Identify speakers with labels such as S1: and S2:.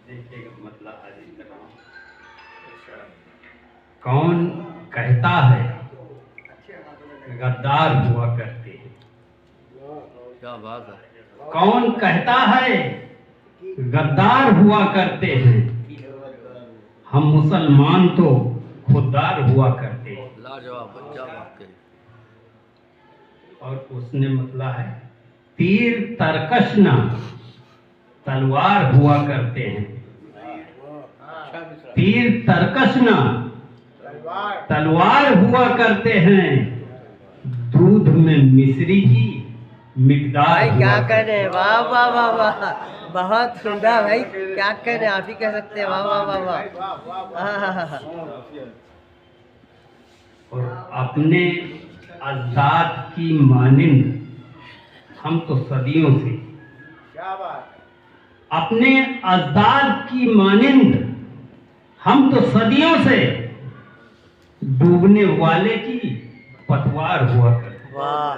S1: देखिएगा मतलब आज इस तरह कौन कहता है गद्दार हुआ करते हैं।
S2: क्या बात है।
S1: कौन कहता है गद्दार हुआ करते हैं। हम मुसलमान तो खुददार हुआ करते हैं।
S2: लाजवाब, क्या बात कही।
S1: और उसने मतलब है तीर तरकश न तलवार हुआ करते हैं। तीर तरकश न तलवार हुआ करते हैं। दूध में मिश्री की मिकदार
S3: भाई क्या
S1: हुआ
S3: कह रहे हैं, वाह वाह वाह वाह, बहुत सुंदर भाई, क्या कह रहे हैं, आप ही कह सकते हैं, वाह वाह वाह वाह।
S1: और अपने अज़दाद की मानिंद हम तो सदियों से अपने अज़दाद की मानिंद हम तो सदियों से डूबने वाले की पतवार हुआ करते।
S3: वाह